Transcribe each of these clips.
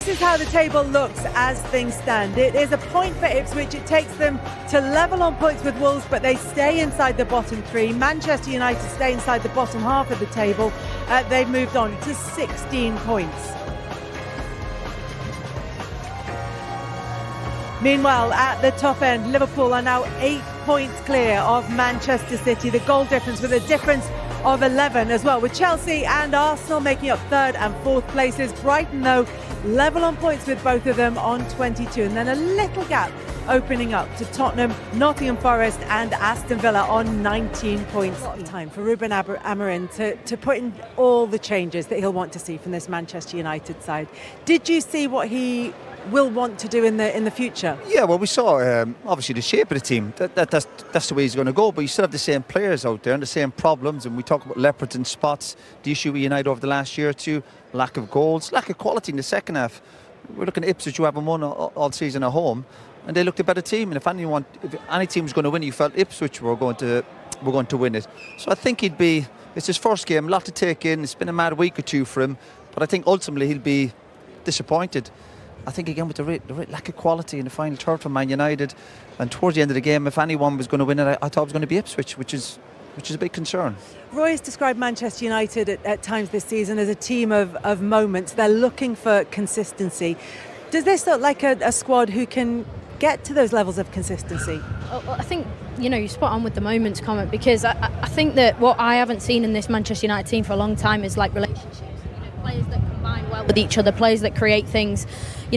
This is how the table looks as things stand. It is a point for Ipswich. It takes them to level on points with Wolves, but they stay inside the bottom three. Manchester United stay inside the bottom half of the table. They've moved on to 16 points. Meanwhile, at the top end, Liverpool are now 8 points clear of Manchester City. The goal difference with a difference of 11 as well, with Chelsea and Arsenal making up third and fourth places. Brighton, though, level on points with both of them on 22. And then a little gap opening up to Tottenham, Nottingham Forest and Aston Villa on 19 points. Time for Ruben Amorim to put in all the changes that he'll want to see from this Manchester United side. Did you see what he will want to do in the future? Yeah, well, we saw obviously the shape of the team. That's the way he's going to go. But you still have the same players out there and the same problems. And we talk about leopards and spots. The issue with United over the last year or two: lack of goals, lack of quality in the second half. We're looking at Ipswich, who haven't won all season at home, and they looked a better team. And if any team was going to win, you felt Ipswich were going to win it. So I think it's his first game, a lot to take in. It's been a mad week or two for him, but I think ultimately he'll be disappointed. I think again with the lack of quality in the final third for Man United, and towards the end of the game, if anyone was going to win it, I thought it was going to be Ipswich, which is a big concern. Roy has described Manchester United at times this season as a team of moments. They're looking for consistency. Does this look like a squad who can get to those levels of consistency? I think, you're spot on with the moments comment, because I think that what I haven't seen in this Manchester United team for a long time is like relationships. Players that combine well with each other, players that create things,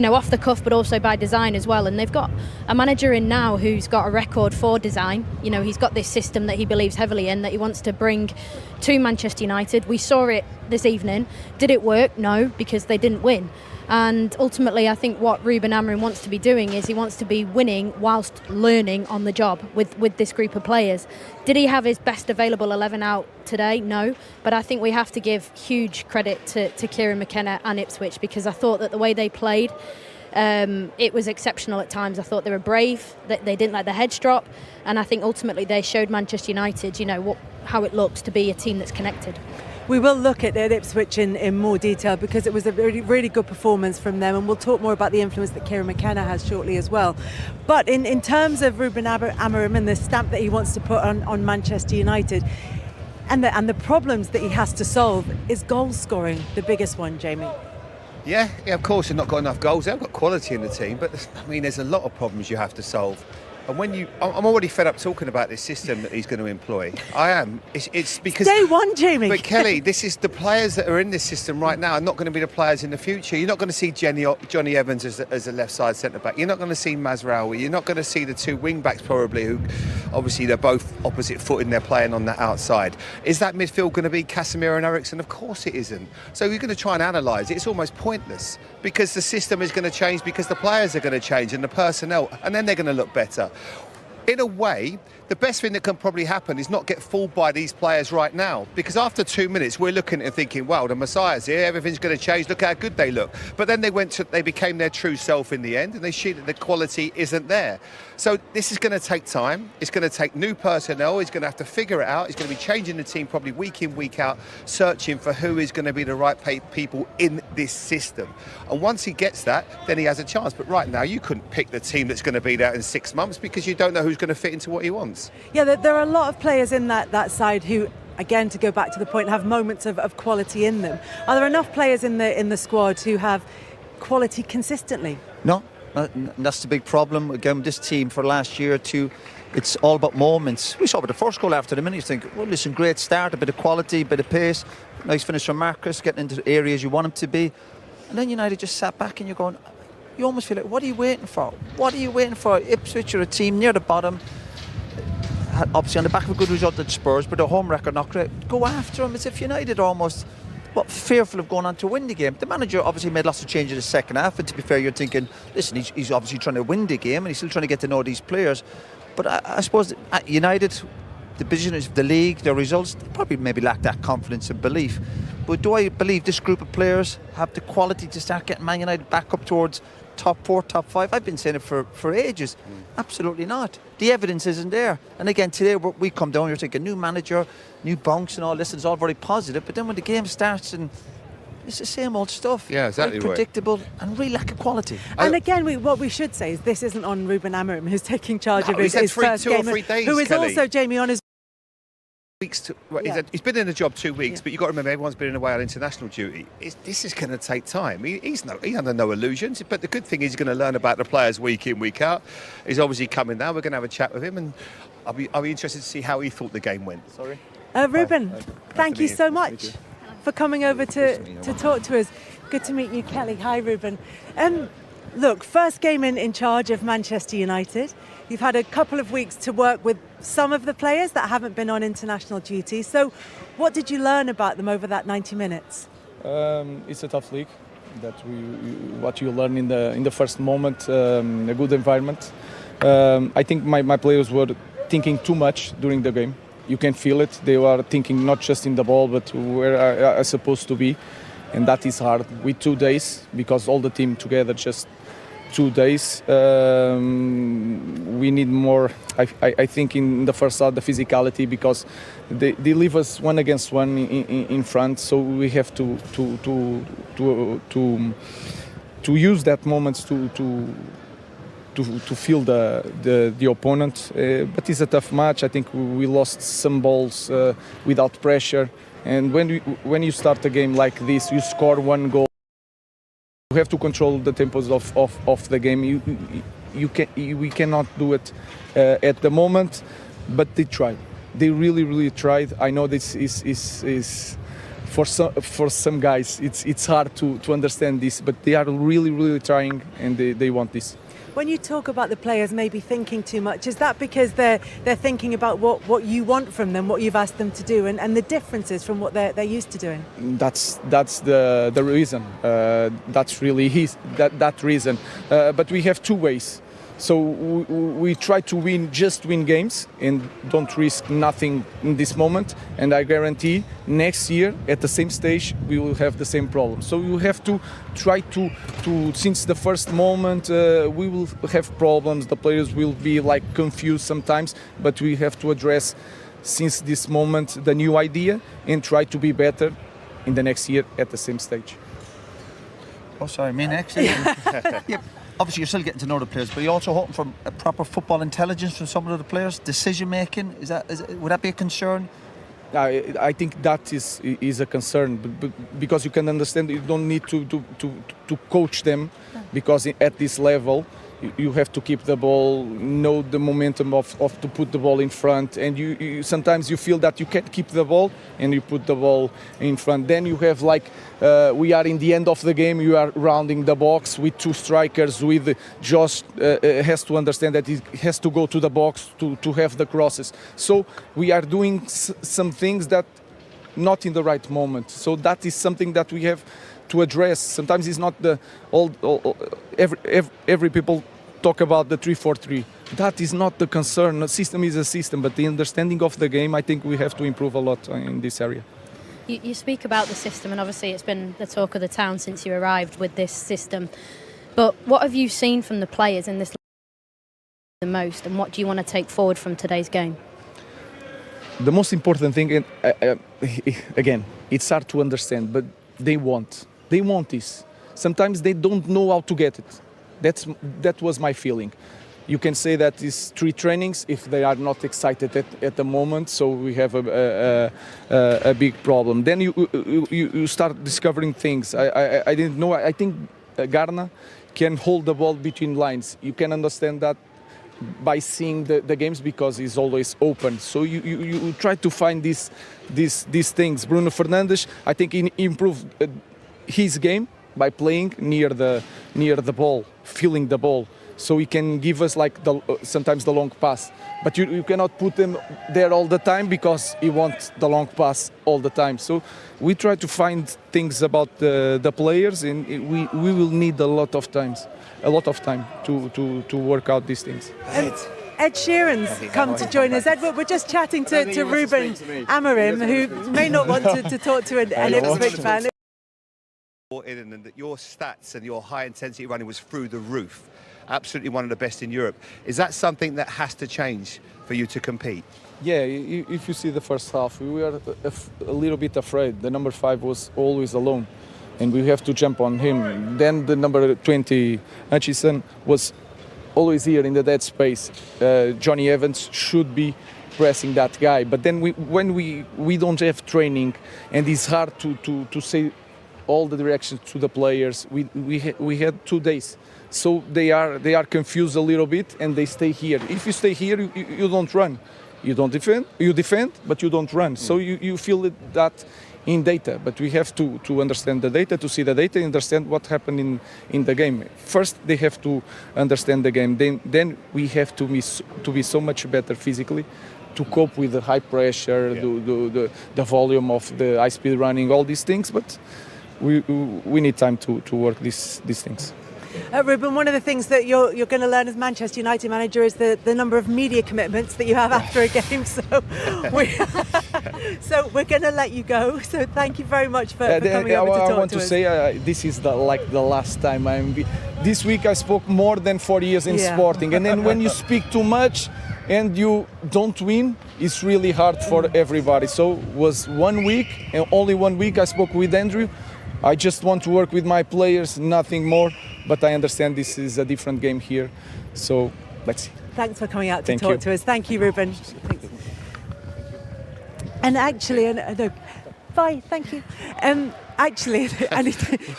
off the cuff, but also by design as well. And they've got a manager in now who's got a record for design. He's got this system that he believes heavily in, that he wants to bring to Manchester United. We saw it this evening. Did it work? No, because they didn't win. And ultimately, I think what Ruben Amorim wants to be doing is he wants to be winning whilst learning on the job with this group of players. Did he have his best available 11 out today? No. But I think we have to give huge credit to Kieran McKenna and Ipswich, because I thought that the way they played, it was exceptional at times. I thought they were brave, that they didn't let their heads drop. And I think ultimately they showed Manchester United, how it looks to be a team that's connected. We will look at Ipswich in more detail, because it was a really, really good performance from them, and we'll talk more about the influence that Kieran McKenna has shortly as well. But in terms of Ruben Amorim and the stamp that he wants to put on Manchester United, and the problems that he has to solve, is goal scoring the biggest one, Jamie? Yeah, of course, they've not got enough goals. They've got quality in the team, but there's a lot of problems you have to solve. And I'm already fed up talking about this system that he's going to employ. I am. It's because day one, Jamie. But Kelly, this is the players that are in this system right now are not going to be the players in the future. You're not going to see Johnny Evans as a left side centre back. You're not going to see Mazraoui. You're not going to see the two wing backs probably, who obviously they're both opposite footed and they're playing on the outside. Is that midfield going to be Casemiro and Eriksen? Of course it isn't. So you're going to try and analyse it. It's almost pointless, because the system is going to change, because the players are going to change and the personnel, and then they're going to look better. In a way, the best thing that can probably happen is not get fooled by these players right now, because after 2 minutes we're looking and thinking, wow, the Messiah's here, everything's going to change, look how good they look. But then they became their true self in the end, and they see that the quality isn't there. So this is going to take time. It's going to take new personnel. He's going to have to figure it out. He's going to be changing the team probably week in, week out, searching for who is going to be the right people in this system. And once he gets that, then he has a chance. But right now, you couldn't pick the team that's going to be there in 6 months, because you don't know who's going to fit into what he wants. Yeah, there are a lot of players in that side who, again, to go back to the point, have moments of quality in them. Are there enough players in the squad who have quality consistently? No. That's the big problem. Again, this team for last year or two, it's all about moments. We saw with the first goal after the minute, you think, well, listen, great start, a bit of quality, a bit of pace, nice finish from Marcus, getting into the areas you want him to be. And then United just sat back and you're going, you almost feel like, what are you waiting for? What are you waiting for? Ipswich are a team near the bottom, obviously on the back of a good result at Spurs, but a home record not great. Go after them as if United are almost fearful of going on to win the game. The manager obviously made lots of changes in the second half, and to be fair, you're thinking, listen, he's obviously trying to win the game and he's still trying to get to know these players. But I suppose at United, the position of the league, their results, they probably maybe lack that confidence and belief. But do I believe this group of players have the quality to start getting Man United back up towards top 4, top 5? I've been saying it for ages. Absolutely not. The evidence isn't there. And again, today we come down, you're thinking new manager, new bounce and all this, it's all very positive. But then when the game starts and It's the same old stuff. Yeah, exactly Very right. predictable and really lack of quality. And again, what we should say is this isn't on Ruben Amorim, who's taking charge of he's his had first two or game, three days, who is Kelly. also, Jamie, on his... He's been in the job 2 weeks, but you've got to remember everyone's been away on international duty. This is going to take time. He's under no illusions. But the good thing is he's going to learn about the players week in, week out. He's obviously coming now. We're going to have a chat with him, and I'll be interested to see how he thought the game went. Sorry. Ruben, thank you so Nice to much meet you. for coming over to talk to us. Good to meet you, Kelly. Hi, Ruben. Look, first game in charge of Manchester United. You've had a couple of weeks to work with some of the players that haven't been on international duty. So what did you learn about them over that 90 minutes? It's a tough league. What you learn in the first moment, a good environment. I think my players were thinking too much during the game. You can feel it. They were thinking not just in the ball, but where I supposed to be, and that is hard with 2 days because all the team together just 2 days. We need more. I think in the first half the physicality because they leave us 1 against 1 in front, so we have to use that moment to feel the opponent. But it's a tough match. I think we lost some balls without pressure. And when you start a game like this, you score 1 goal. You have to control the tempos of the game. We cannot do it at the moment, but they tried. They really tried. I know this is for some guys it's hard to understand this, but they are really trying, and they want this. When you talk about the players maybe thinking too much, is that because they're thinking about what you want from them, what you've asked them to do, and the differences from what they're used to doing? That's the reason. That's really that reason. But we have 2 ways. So we try to win games and don't risk nothing in this moment. And I guarantee next year at the same stage we will have the same problem. So you have to try to since the first moment we will have problems. The players will be like confused sometimes, but we have to address since this moment the new idea and try to be better in the next year at the same stage. Oh, sorry, me next. Yep. Obviously, you're still getting to know the players, but you're also hoping for a proper football intelligence from some of the players. Decision making, would that be a concern? I think that is a concern, because you can understand you don't need to coach them, because at this level you have to keep the ball, know the momentum of to put the ball in front, and you sometimes you feel that you can't keep the ball and you put the ball in front. Then you have we are in the end of the game, you are rounding the box with 2 strikers, with Josh has to understand that he has to go to the box to have the crosses. So we are doing some things that not in the right moment. So that is something that we have to address. Sometimes it's not every people talk about the 3-4-3. That is not the concern. The system is a system, but the understanding of the game, I think we have to improve a lot in this area. You speak about the system, and obviously it's been the talk of the town since you arrived with this system. But what have you seen from the players in this the most, and what do you want to take forward from today's game? The most important thing, and again, it's hard to understand, but they want this. Sometimes they don't know how to get it. That was my feeling. You can say that it's 3 trainings if they are not excited at the moment, so we have a big problem. Then you start discovering things. I didn't know. I think Garna can hold the ball between lines. You can understand that by seeing the games, because he's always open. So you try to find these things. Bruno Fernandes, I think he improved his game by playing near the ball, feeling the ball, so he can give us sometimes the long pass. But you cannot put him there all the time, because he wants the long pass all the time. So we try to find things about the players, and we will need a lot of time to work out these things. Ed Sheeran's come to join us. Ed, we're just chatting to Ruben Amorim, who may not want to talk to an Ipswich fan. And that your stats and your high intensity running was through the roof, absolutely one of the best in Europe. Is that something that has to change for you to compete? Yeah, if you see the first half, we were a little bit afraid. The number 5 was always alone. and we have to jump on him. Then the number 20, Hutchison, was always here in the dead space. Johnny Evans should be pressing that guy. But then when we don't have training, and it's hard to say all the directions to the players. We had 2 days, so they are confused a little bit, and they stay here. If you stay here, you don't run, you don't defend. You defend, but you don't run. So you feel that in data. But we have to understand the data, to see the data, and understand what happened in the game. First, they have to understand the game. Then we have to be so much better physically, to cope with the high pressure, the volume of the high speed running, all these things. But we need time to work these things. Ruben, one of the things that you're going to learn as Manchester United manager is the number of media commitments that you have after a game. So we're going to let you go. So thank you very much for coming over to talk to us. I want to say this is the last time this week I spoke more than 4 years in Sporting, and then when you speak too much and you don't win, it's really hard for everybody. So it was 1 week, and only 1 week I spoke with Andrew. I just want to work with my players, nothing more. But I understand this is a different game here. So let's see. Thanks for coming out to talk to us. Thank you, Ruben. Thanks. And actually, bye. Thank you. Actually, and he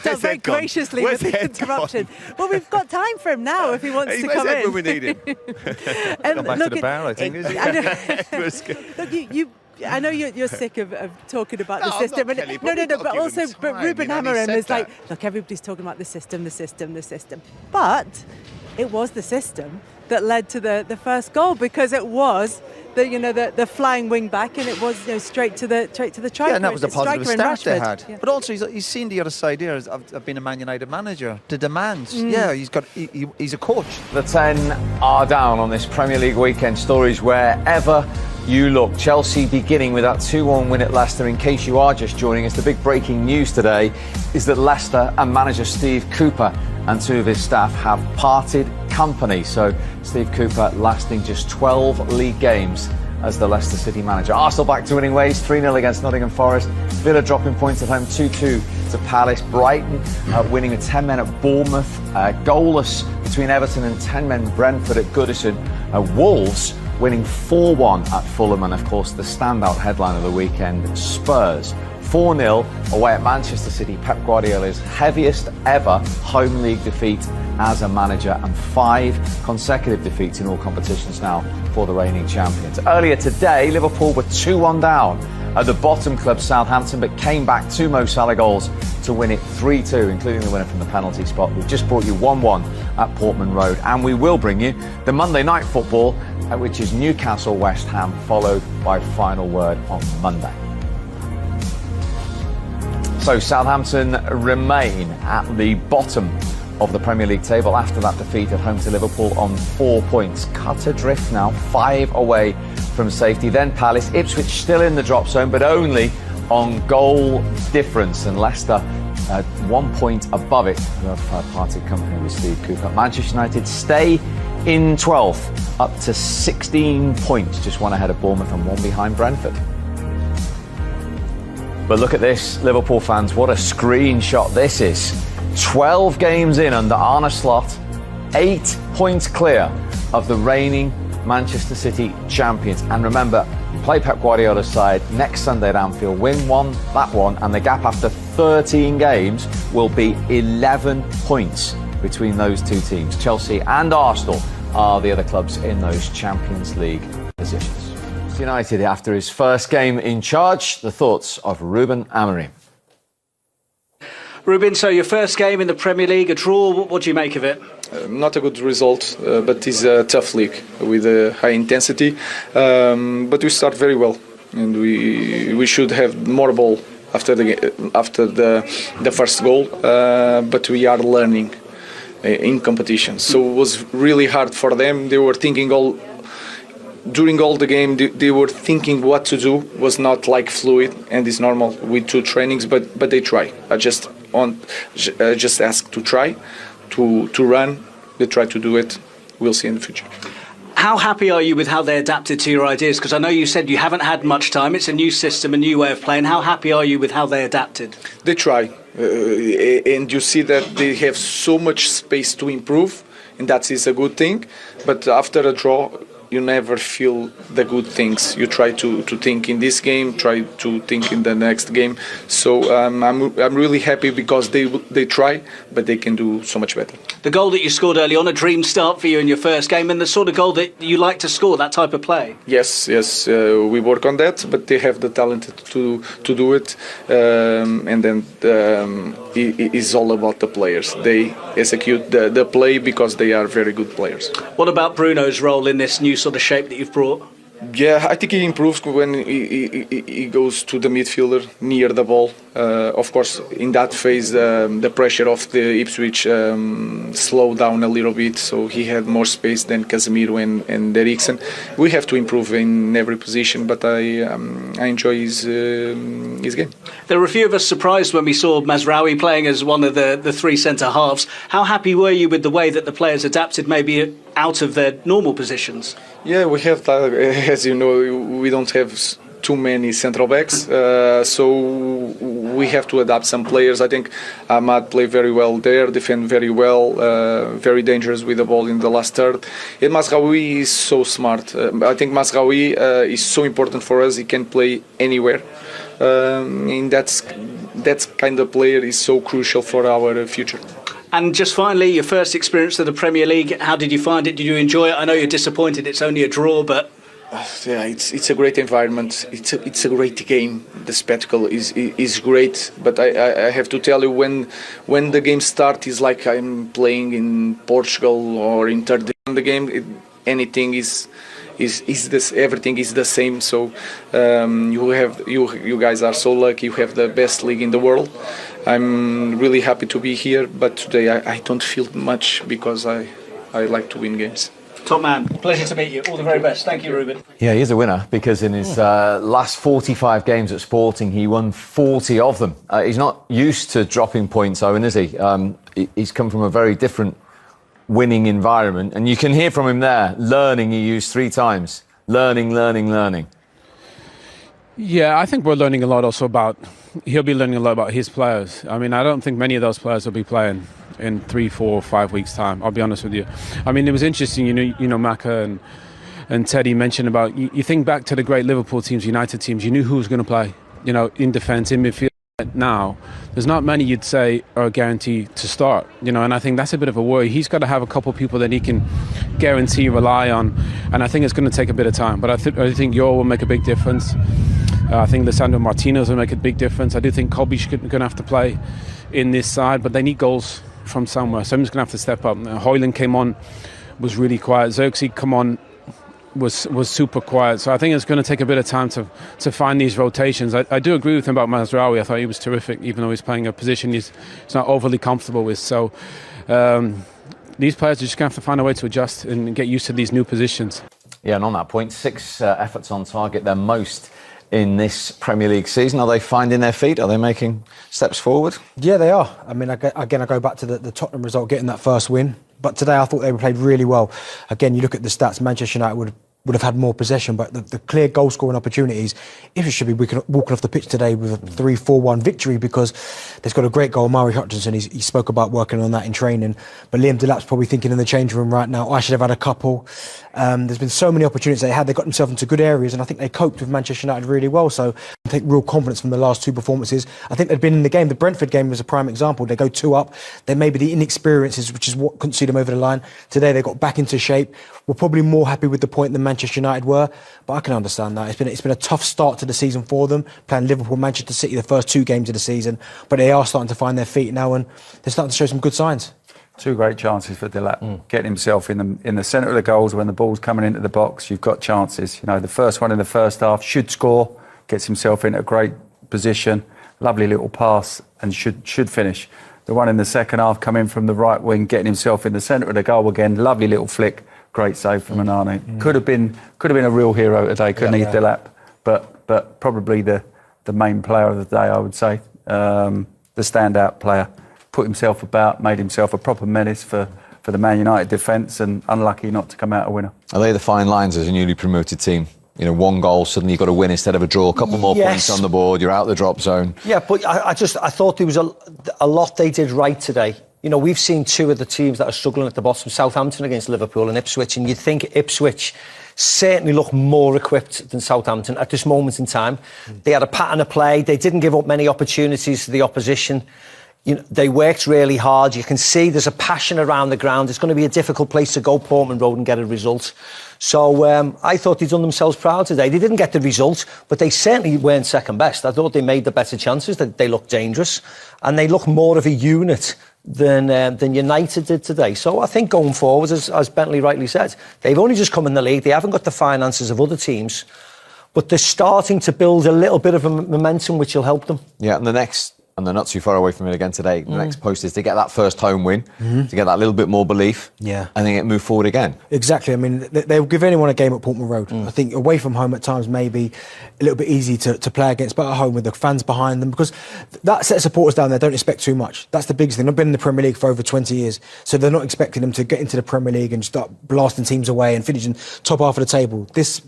does very graciously with the interruption. Well, we've got time for him now if he wants to come in. When we need him. Come back to the bar, I think. I know you're sick of talking about the system. Not, Kelly, but also, Ruben Amorim is like, look, everybody's talking about the system. But it was the system that led to the first goal, because it was the flying wing back, and it was straight to the try. Yeah, and that was a positive start they had. Yeah. But also he's seen the other side here. I've been a Man United manager. The demands. Yeah, he's a coach. The 10 are down on this Premier League weekend. Stories wherever you look. Chelsea beginning with that 2-1 win at Leicester. In case you are just joining us, the big breaking news today is that Leicester and manager Steve Cooper and 2 of his staff have parted company. So Steve Cooper lasting just 12 league games as the Leicester City manager. Arsenal back to winning ways, 3-0 against Nottingham Forest. Villa dropping points at home, 2-2 to Palace. Brighton winning with 10 men at Bournemouth. Goalless between Everton and 10 men Brentford at Goodison. Wolves winning 4-1 at Fulham, and of course the standout headline of the weekend, Spurs 4-0 away at Manchester City. Pep Guardiola's heaviest ever home league defeat as a manager, and 5 consecutive defeats in all competitions now for the reigning champions. Earlier today, Liverpool were 2-1 down at the bottom club Southampton, but came back 2 Mo Salah goals to win it 3-2, including the winner from the penalty spot. We've just brought you 1-1 at Portman Road, and we will bring you the Monday night football, which is Newcastle West Ham, followed by final word on Monday. So Southampton remain at the bottom of the Premier League table after that defeat at home to Liverpool on 4 points. Cut adrift now, 5 away from safety. Then Palace, Ipswich still in the drop zone, but only on goal difference. And Leicester 1 point above it, who have parted company with Steve Cooper. Manchester United stay in 12th, up to 16 points, just 1 ahead of Bournemouth and 1 behind Brentford. But look at this, Liverpool fans, what a screenshot this is. 12 games in under Arne Slot, 8 points clear of the reigning Manchester City champions. And remember, play Pep Guardiola's side next Sunday at Anfield, win that one, and the gap after 13 games will be 11 points between those 2 teams. Chelsea and Arsenal are the other clubs in those Champions League positions. United after his first game in charge. The thoughts of Ruben Amorim. Ruben, so your first game in the Premier League, a draw, what do you make of it? Not a good result, but it's a tough league with a high intensity. But we start very well, and we should have more ball after the first goal. But we are learning in competition, so it was really hard for them. They were thinking during all the game, they were thinking what to do. Was not like fluid, and it's normal with 2 trainings, but they try. I just ask to try to run. They try to do it. We'll see in the future. How happy are you with how they adapted to your ideas? Because I know you said you haven't had much time. It's a new system, a new way of playing. How happy are you with how they adapted? They try, and you see that they have so much space to improve, and that is a good thing. But after a draw, you never feel the good things. You try to think in this game, try to think in the next game. So I'm really happy because they try, but they can do so much better. The goal that you scored early on, a dream start for you in your first game, and the sort of goal that you like to score, that type of play. Yes, we work on that, but they have the talent to do it, and then it is all about the players. They execute the play because they are very good players. What about Bruno's role in this new sort of shape that you've brought? Yeah, I think he improves when he goes to the midfielder near the ball. Of course, in that phase, the pressure of the Ipswich slowed down a little bit, so he had more space than Casemiro and Eriksen. We have to improve in every position, but I enjoy his game. There were a few of us surprised when we saw Mazraoui playing as one of the three centre-halves. How happy were you with the way that the players adapted maybe out of their normal positions? Yeah, we have, as you know, we don't have too many central backs, so we have to adapt some players. I think Ahmad played very well there, defend very well, very dangerous with the ball in the last third. And Mazraoui is so smart. I think Mazraoui is so important for us. He can play anywhere, and that kind of player is so crucial for our future. And just finally, your first experience of the Premier League, how did you find it? Did you enjoy it? I know you're disappointed, it's only a draw, but... Yeah, it's a great environment. It's a great game. The spectacle is great. But I have to tell you, when the game starts, it's like I'm playing in Portugal or in third in the game. Anything is this, everything is the same. So you guys are so lucky. You have the best league in the world. I'm really happy to be here, but today I don't feel much because I like to win games. Top man, pleasure to meet you. All the very best. Thank you, Ruben. Yeah, he's a winner because in his last 45 games at Sporting, he won 40 of them. He's not used to dropping points, Owen, is he? He's come from a very different winning environment, and you can hear from him there. Learning, he used 3 times. Learning. Yeah, I think we're learning a lot also about... He'll be learning a lot about his players. I mean, I don't think many of those players will be playing in 3, 4, 5 weeks' time. I'll be honest with you. I mean, it was interesting, you know, Maka and Teddy mentioned about... You think back to the great Liverpool teams, United teams, you knew who was going to play, you know, in defence, in midfield. Now, there's not many you'd say are guaranteed to start, you know, and I think that's a bit of a worry. He's got to have a couple of people that he can guarantee, rely on, and I think it's going to take a bit of time. But I think Yo will make a big difference. I think Lisandro Martinez will make a big difference. I do think Kobe's going to have to play in this side, but they need goals from somewhere. So I'm just going to have to step up. Højlund came on, was really quiet. Xerxes come on, was super quiet. So I think it's going to take a bit of time to find these rotations. I do agree with him about Mazraoui. I thought he was terrific, even though he's playing a position he's not overly comfortable with. So these players are just going to have to find a way to adjust and get used to these new positions. Yeah, and on that point, 6 efforts on target, their most in this Premier League season. Are they finding their feet? Are they making steps forward? Yeah, they are. I mean, again, I go back to the Tottenham result, getting that first win. But today I thought they played really well. Again, you look at the stats, Manchester United would have had more possession, but the clear goal-scoring opportunities, Ipswich should be walking off the pitch today with a 3-4-1 victory because they've got a great goal. Murray Hutchinson, he spoke about working on that in training. But Liam Delap's probably thinking in the change room right now, I should have had a couple. There's been so many opportunities they had. They got themselves into good areas, and I think they coped with Manchester United really well. So I take real confidence from the last 2 performances. I think they'd been in the game. The Brentford game was a prime example. They go 2 up. Then maybe the inexperiences, which is what couldn't see them over the line. Today they got back into shape. We're probably more happy with the point than Manchester United were, but I can understand that. It's been a tough start to the season for them, playing Liverpool, Manchester City the first 2 games of the season, but they are starting to find their feet now and they're starting to show some good signs. 2 great chances for Delap, getting himself in the centre of the goals when the ball's coming into the box. You've got chances. You know, the first one in the first half should score, gets himself into a great position, lovely little pass, and should finish. The one in the second half coming from the right wing, getting himself in the centre of the goal again, lovely little flick. Great save from Anane. Could have been a real hero today, couldn't he, Delap? But probably the main player of the day, I would say, the standout player. Put himself about, made himself a proper menace for for the Man United defence and unlucky not to come out a winner. Are they the fine lines as a newly promoted team? You know, one goal, suddenly you've got to win instead of a draw. A couple more points on the board, you're out the drop zone. Yeah, but I thought there was a lot they did right today. You know, we've seen two of the teams that are struggling at the bottom, Southampton against Liverpool and Ipswich, and you'd think Ipswich certainly look more equipped than Southampton at this moment in time. They had a pattern of play. They didn't give up many opportunities to the opposition. You know, they worked really hard. You can see there's a passion around the ground. It's going to be a difficult place to go, Portman Road, and get a result. So I thought they'd done themselves proud today. They didn't get the result, but they certainly weren't second best. I thought they made the better chances. They looked dangerous, and they look more of a unit than United did today. So I think going forward, as Bentley rightly said, they've only just come in the league. They haven't got the finances of other teams, but they're starting to build a little bit of a momentum which will help them. Yeah, and they're not too far away from it again today. The next post is to get that first home win, to get that little bit more belief, and then get moved forward again. Exactly. I mean, they'll give anyone a game at Portman Road. I think away from home at times maybe a little bit easy to play against, but at home with the fans behind them, because that set of supporters down there don't expect too much. That's the biggest thing. They've been in the Premier League for over 20 years, so they're not expecting them to get into the Premier League and start blasting teams away and finishing top half of the table. This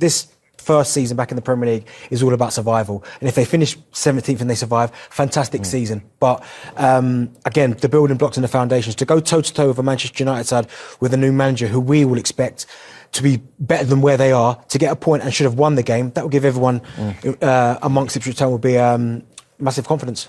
first season back in the Premier League is all about survival, and if they finish 17th and they survive, fantastic season. But again, the building blocks and the foundations to go toe-to-toe with a Manchester United side with a new manager who we will expect to be better than where they are, to get a point and should have won the game, that will give everyone amongst Ipswich Town will be massive confidence.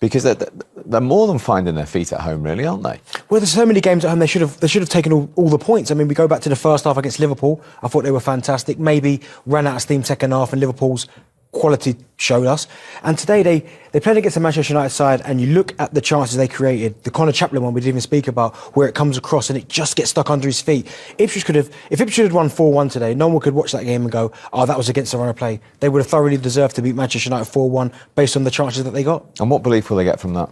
Because they're more than finding their feet at home, really, aren't they? Well, there's so many games at home they should have taken all the points. I mean, we go back to the first half against Liverpool. I thought they were fantastic. Maybe ran out of steam second half, and Liverpool's quality showed us. And today they played against the Manchester United side, and you look at the chances they created. The Connor Chaplin one we didn't even speak about, where it comes across and it just gets stuck under his feet. If Ipswich had won 4-1 today, no one could watch that game and go, oh, that was against the run of play. They would have thoroughly deserved to beat Manchester United 4-1 based on the chances that they got. And what belief will they get from that?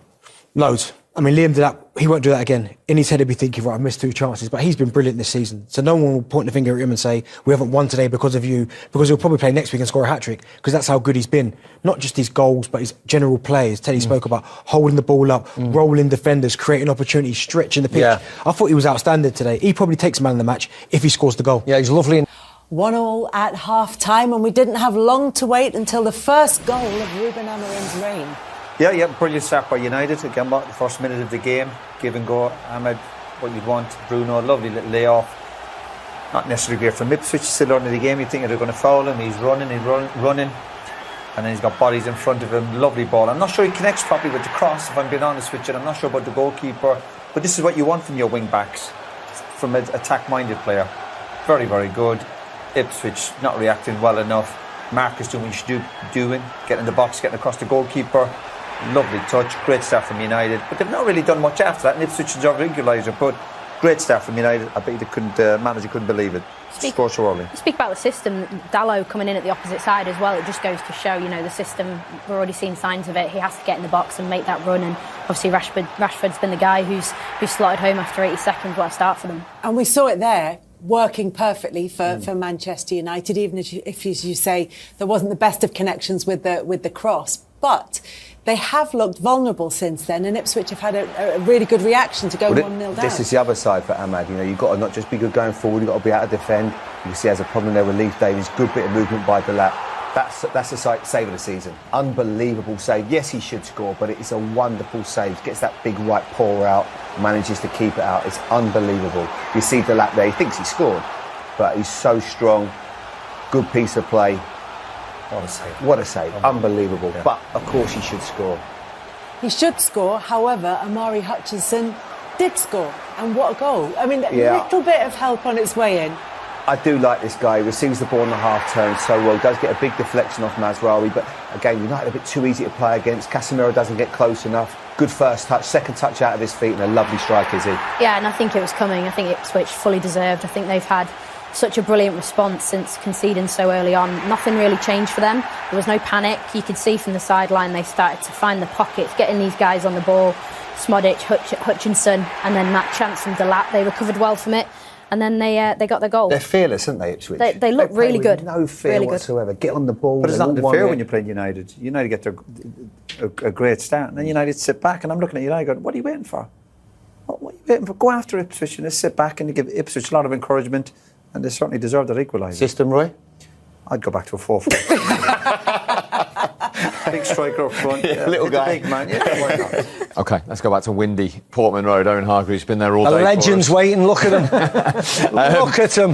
Loads. I mean, Liam did that. He won't do that again. In his head, he'll be thinking, right, I've missed 2 chances. But he's been brilliant this season. So no one will point the finger at him and say, we haven't won today because of you. Because he'll probably play next week and score a hat-trick. Because that's how good he's been. Not just his goals, but his general play. As Teddy spoke about, holding the ball up, rolling defenders, creating opportunities, stretching the pitch. Yeah. I thought he was outstanding today. He probably takes man of the match if he scores the goal. Yeah, he's lovely. 1-1 at half-time, and we didn't have long to wait until the first goal of Rúben Amorim's reign. Yeah, brilliant start by United. Again, the first minute of the game, give and go. Ahmed, what you'd want. Bruno, lovely little layoff. Not necessarily great from Ipswich, still early in the game. You think they're going to foul him. He's running. And then he's got bodies in front of him. Lovely ball. I'm not sure he connects properly with the cross, if I'm being honest with you. I'm not sure about the goalkeeper. But this is what you want from your wing-backs, from an attack-minded player. Very, very good. Ipswich not reacting well enough. Marcus doing what you should doing. Getting in the box, getting across the goalkeeper. Lovely touch, great start from United, but they've not really done much after that. And Ipswich is our equaliser, but great start from United. I bet manager couldn't believe it. Score so early. Speak about the system. Dalot coming in at the opposite side as well. It just goes to show, the system. We're already seeing signs of it. He has to get in the box and make that run. And obviously Rashford's been the guy who's slotted home after 80 seconds. What a start for them. And we saw it there, working perfectly for Manchester United. Even if, as you say, there wasn't the best of connections with the cross, but they have looked vulnerable since then, and Ipswich have had a really good reaction to go 1-0 down. This is the other side for Ahmad. You've got to not just be good going forward, you've got to be able to defend. You can see he has a problem there with Leif Davies. Good bit of movement by Delat. That's the save of the season. Unbelievable save. Yes, he should score, but it's a wonderful save. Gets that big right paw out, manages to keep it out. It's unbelievable. You see Delat there, he thinks he scored, but he's so strong. Good piece of play. What a save. Unbelievable. Yeah. But, of course, he should score. He should score. However, Amari Hutchinson did score. And what a goal. I mean, a little bit of help on its way in. I do like this guy. He receives the ball on the half-turn so well. Does get a big deflection off Mazraoui. But, again, United a bit too easy to play against. Casemiro doesn't get close enough. Good first touch. Second touch out of his feet. And a lovely strike, is he? Yeah, and I think it was coming. I think Ipswich fully deserved. I think they've had such a brilliant response since conceding so early on. Nothing really changed for them. There was no panic. You could see from the sideline they started to find the pockets, getting these guys on the ball. Smodic, Hutchinson, and then that chance from Delat. They recovered well from it, and then they got the goal. They're fearless, aren't they, Ipswich? They look really good. No fear really whatsoever. Get on the ball. But it's not fair when you're playing United. United get a great start, and then United sit back, and I'm looking at United going, what are you waiting for? what are you waiting for? Go after Ipswich and just sit back and give Ipswich a lot of encouragement, and they certainly deserve their equaliser. System, Roy? I'd go back to a 4-4. Big striker up front. Little guy. Big man. Yeah, why not? OK, let's go back to windy Portman Road. Owen Hargreaves been there all day. A legend's waiting, look at him. Look at him.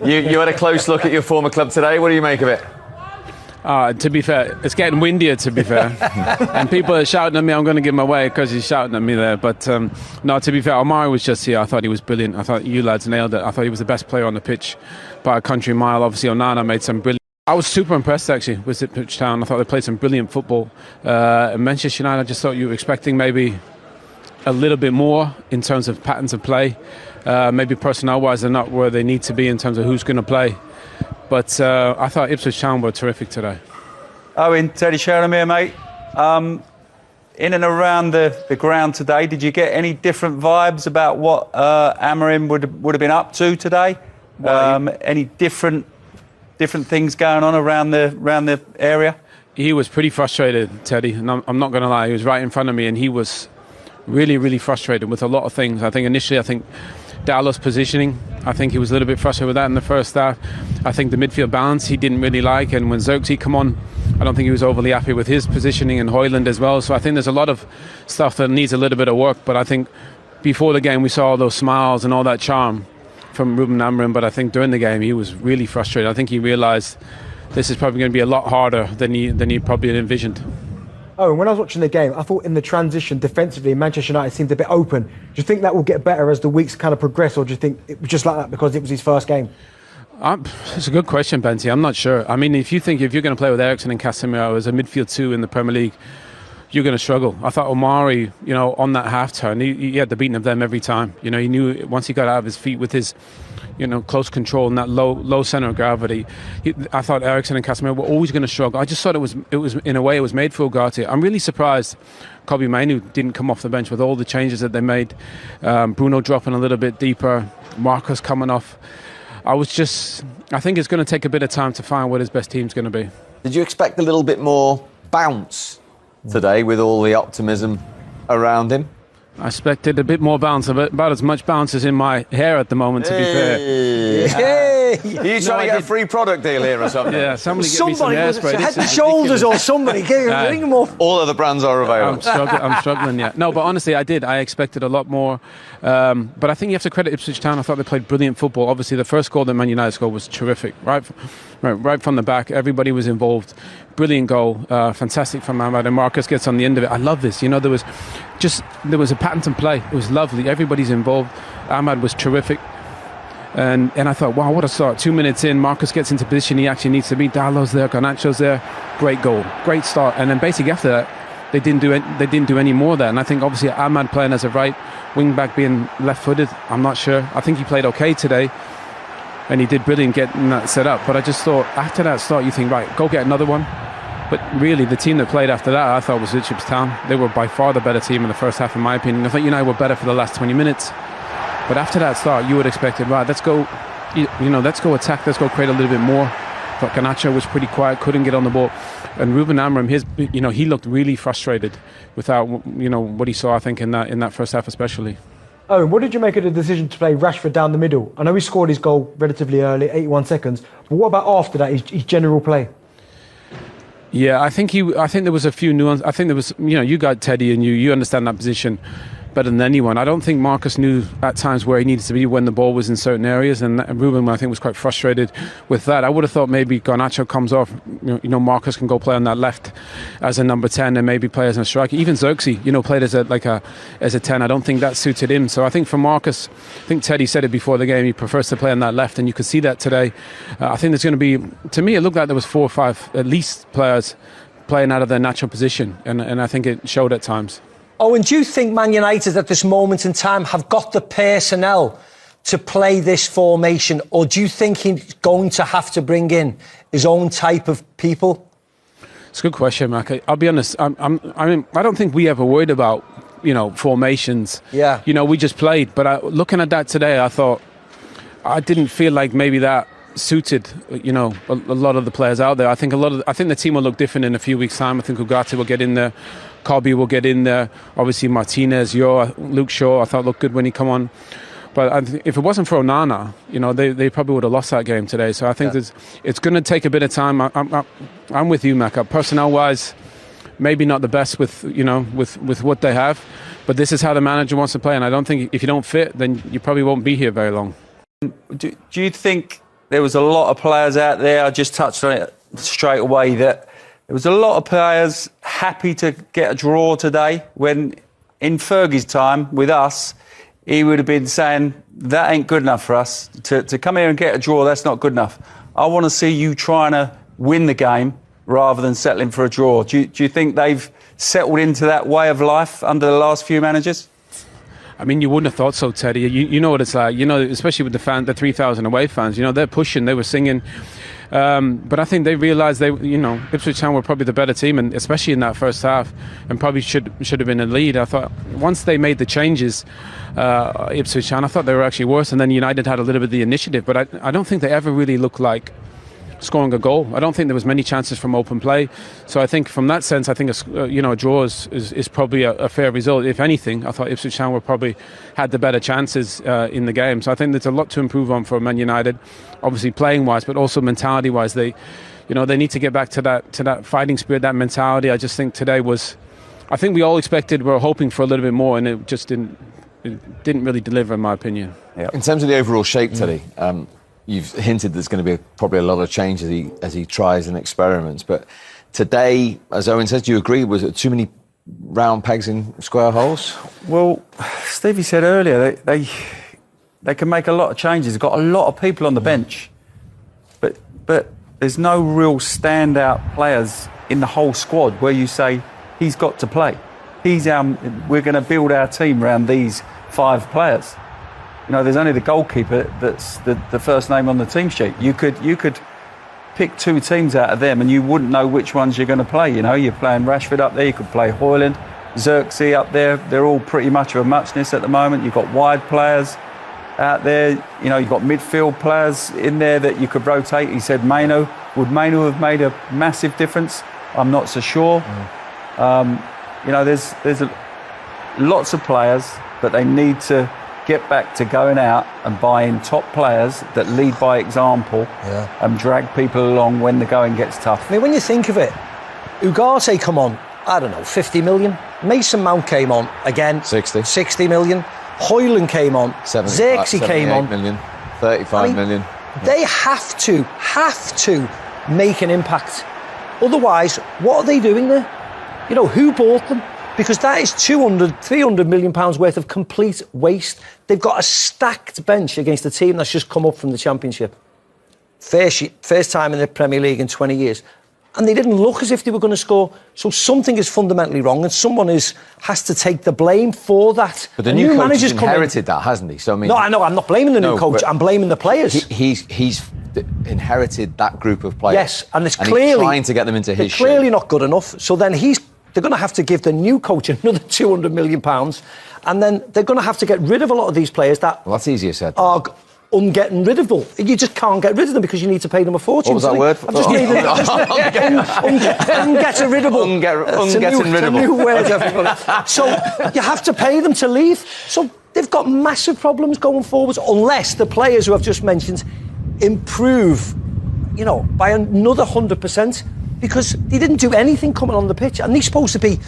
You had a close look at your former club today. What do you make of it? To be fair, it's getting windier, to be fair. And people are shouting at me. I'm going to give him away because he's shouting at me there. But no, to be fair, Omari was just here. I thought he was brilliant. I thought you lads nailed it. I thought he was the best player on the pitch by a country mile. Obviously, Onana made some brilliant... I was super impressed, actually, with Ipswich Town. I thought they played some brilliant football. Manchester United, I just thought you were expecting maybe a little bit more in terms of patterns of play. Maybe personnel-wise, they're not where they need to be in terms of who's going to play. But I thought Ipswich Town were terrific today. Owen, Teddy Sheringham here, mate. In and around the ground today, did you get any different vibes about what Amorim would have been up to today? Any different things going on around the area? He was pretty frustrated, Teddy, and I'm not going to lie. He was right in front of me, and he was really, really frustrated with a lot of things. I think Dalot's positioning, I think he was a little bit frustrated with that in the first half. I think the midfield balance he didn't really like, and when Xerxes come on, I don't think he was overly happy with his positioning, and Højlund as well. So I think there's a lot of stuff that needs a little bit of work, but I think before the game we saw all those smiles and all that charm from Ruben Amorim, but I think during the game he was really frustrated. I think he realised this is probably going to be a lot harder than he probably envisioned. Oh, and when I was watching the game, I thought in the transition defensively, Manchester United seemed a bit open. Do you think that will get better as the weeks kind of progress, or do you think it was just like that because it was his first game? It's a good question, Benty. I'm not sure. I mean, if you're going to play with Eriksen and Casemiro as a midfield two in the Premier League, you're going to struggle. I thought Omari, on that half turn, he had the beating of them every time. He knew once he got out of his feet with his, close control and that low center of gravity. I thought Eriksen and Casemiro were always going to struggle. I just thought it was in a way it was made for Ugarte. I'm really surprised Kobbie Mainoo didn't come off the bench with all the changes that they made. Bruno dropping a little bit deeper, Marcus coming off. I think it's going to take a bit of time to find what his best team's going to be. Did you expect a little bit more bounce today with all the optimism around him? I expected a bit more bounce, about as much bounce as in my hair at the moment, to be fair. Hey. Are you trying to get a free product deal here or something? Yeah, somebody get me some hairspray. Head and Shoulders or somebody, bring them off. All of the brands are available. I'm struggling, yeah. No, but honestly, I did. I expected a lot more. But I think you have to credit Ipswich Town. I thought they played brilliant football. Obviously, the first goal that Man United scored was terrific. Right from the back, everybody was involved. Brilliant goal, fantastic from Ahmad, and Marcus gets on the end of it. I love this. There was a pattern to play. It was lovely. Everybody's involved. Ahmad was terrific. And I thought, wow, what a start. 2 minutes in, Marcus gets into position he actually needs to be. Dalot's there, Garnacho's there. Great goal, great start. And then basically after that, they didn't do any more there. And I think obviously Ahmad playing as a right wing back being left-footed, I'm not sure. I think he played okay today. And he did brilliant getting that set up. But I just thought, after that start, you think, right, go get another one. But really, the team that played after that, I thought was Ipswich Town. They were by far the better team in the first half, in my opinion. I thought United were better for the last 20 minutes. But after that start, you would expect it, right, let's go attack, let's go create a little bit more. But Garnacho was pretty quiet, couldn't get on the ball. And Ruben Amorim, he looked really frustrated without, what he saw, I think, in that first half especially. Oh, what did you make of the decision to play Rashford down the middle? I know he scored his goal relatively early, 81 seconds. But what about after that, his general play? Yeah, I think there was a few nuances. I think there was, you got Teddy and you understand that position better than anyone. I don't think Marcus knew at times where he needed to be when the ball was in certain areas, and Ruben, I think, was quite frustrated with that. I would have thought maybe Garnacho comes off, Marcus can go play on that left as a number 10 and maybe play as a striker. Even Xerxes, played as a 10. I don't think that suited him. So I think for Marcus, I think Teddy said it before the game, he prefers to play on that left, and you could see that today. I think there's going to be, to me, it looked like there was 4 or 5 at least players playing out of their natural position, and I think it showed at times. Oh, and do you think Man United at this moment in time have got the personnel to play this formation, or do you think he's going to have to bring in his own type of people? It's a good question, Mac. I'll be honest. I don't think we ever worried about formations. Yeah. We just played. But looking at that today, I thought I didn't feel like maybe that suited a lot of the players out there. I think the team will look different in a few weeks' time. I think Ugarte will get in there. Colby will get in there. Obviously, Martinez, Luke Shaw, I thought looked good when he come on. But if it wasn't for Onana, they probably would have lost that game today. So I think it's going to take a bit of time. I'm with you, Macca. Personnel-wise, maybe not the best with what they have, but this is how the manager wants to play. And I don't think if you don't fit, then you probably won't be here very long. Do you think there was a lot of players out there? I just touched on it straight away that there was a lot of players happy to get a draw today when in Fergie's time with us, he would have been saying, that ain't good enough for us. To come here and get a draw, that's not good enough. I want to see you trying to win the game rather than settling for a draw. Do you think they've settled into that way of life under the last few managers? I mean, you wouldn't have thought so, Teddy. You know what it's like. Especially with the 3,000 away fans. They're pushing, they were singing. But I think they realised Ipswich Town were probably the better team, and especially in that first half, and probably should have been in the lead. I thought once they made the changes, Ipswich Town, I thought they were actually worse, and then United had a little bit of the initiative. But I don't think they ever really looked like scoring a goal. I don't think there was many chances from open play. So I think from that sense, I think a draw is probably a fair result. If anything, I thought Ipswich Town were probably had the better chances in the game. So I think there's a lot to improve on for Man United, obviously playing wise, but also mentality wise. They need to get back to that fighting spirit, that mentality. I just think today was, I think we all expected, we were hoping for a little bit more, and it just didn't really deliver, in my opinion. Yeah. In terms of the overall shape, Teddy. You've hinted there's going to be probably a lot of change as he tries and experiments. But today, as Owen says, do you agree? Was it too many round pegs in square holes? Well, Stevie said earlier, they can make a lot of changes. They've got a lot of people on the bench. But there's no real standout players in the whole squad where you say, he's got to play. We're going to build our team around these 5 players. There's only the goalkeeper that's the first name on the team sheet. You could pick 2 teams out of them and you wouldn't know which ones you're going to play. You're playing Rashford up there, you could play Hoyland, Xerxes up there. They're all pretty much of a muchness at the moment. You've got wide players out there. You've got midfield players in there that you could rotate. He said Maino. Would Maino have made a massive difference? I'm not so sure. There's lots of players, but they need to get back to going out and buying top players that lead by example and drag people along when the going gets tough. I mean, when you think of it, Ugarte come on, 50 million. Mason Mount came on, again, 60 million. Hoyland came on, Xerxes came on. 35 million. They have to make an impact. Otherwise, what are they doing there? Who bought them? Because that is 300 million pounds worth of complete waste. They've got a stacked bench against a team that's just come up from the Championship. First time in the Premier League in 20 years. And they didn't look as if they were going to score. So something is fundamentally wrong, and someone has to take the blame for that. But the new coach has inherited that, hasn't he? So I mean, no, I know. I'm not blaming the new coach. I'm blaming the players. He's inherited that group of players. Yes, and it's clearly he's trying to get them into his shape. Clearly not good enough. So then they're going to have to give the new coach another £200 million, and then they're going to have to get rid of a lot of these players that. Well, that's easier said. Are getting rid of them. You just can't get rid of them because you need to pay them a fortune. What was that word? I've just made Getting rid of new word, everybody. So you have to pay them to leave. So they've got massive problems going forwards unless the players who I've just mentioned improve, by another 100%. Because they didn't do anything coming on the pitch, and they're supposed to be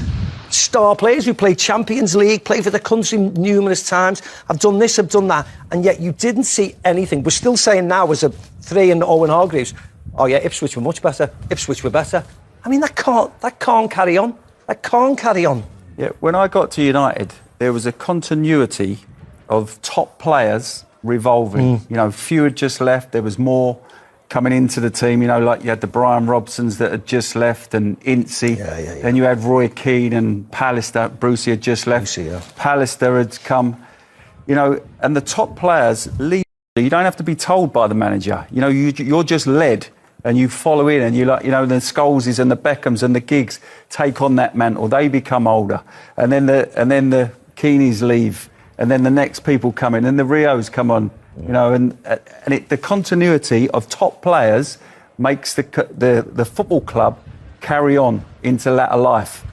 star players who play Champions League, play for the country numerous times. I've done this, I've done that, and yet you didn't see anything. We're still saying now, as a 3 in Owen Hargreaves, oh yeah, Ipswich were much better. Ipswich were better. I mean, that can't carry on. That can't carry on. Yeah, when I got to United, there was a continuity of top players revolving. Few had just left. There was more coming into the team, like you had the Brian Robsons that had just left and Ince. Then you had Roy Keane and Pallister. Brucey had just left. Pallister had come. And the top players lead. You don't have to be told by the manager. You're just led and you follow in, and the Scholeses and the Beckhams and the Giggs take on that mantle. They become older. And then the Keeneys leave, and then the next people come in, and the Rios come on. The continuity of top players makes the football club carry on into latter life.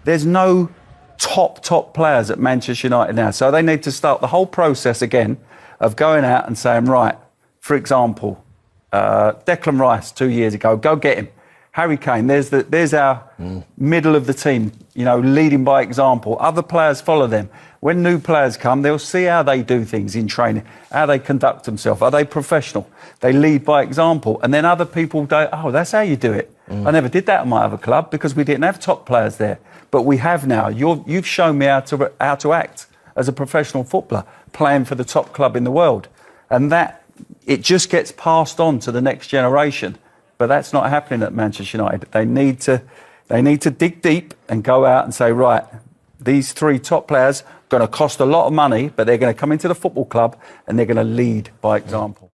There's no top players at Manchester United now. So they need to start the whole process again of going out and saying, right, for example, Declan Rice 2 years ago, go get him. Harry Kane, there's our middle of the team, you know, leading by example. Other players follow them. When new players come, they'll see how they do things in training, how they conduct themselves. Are they professional? They lead by example. And then other people go, oh, that's how you do it. I never did that at my other club because we didn't have top players there. But we have now. You've shown me how to act as a professional footballer, playing for the top club in the world. And that, it just gets passed on to the next generation. But that's not happening at Manchester United. They need to dig deep and go out and say, right, these 3 top players are going to cost a lot of money, but they're going to come into the football club and they're going to lead by example.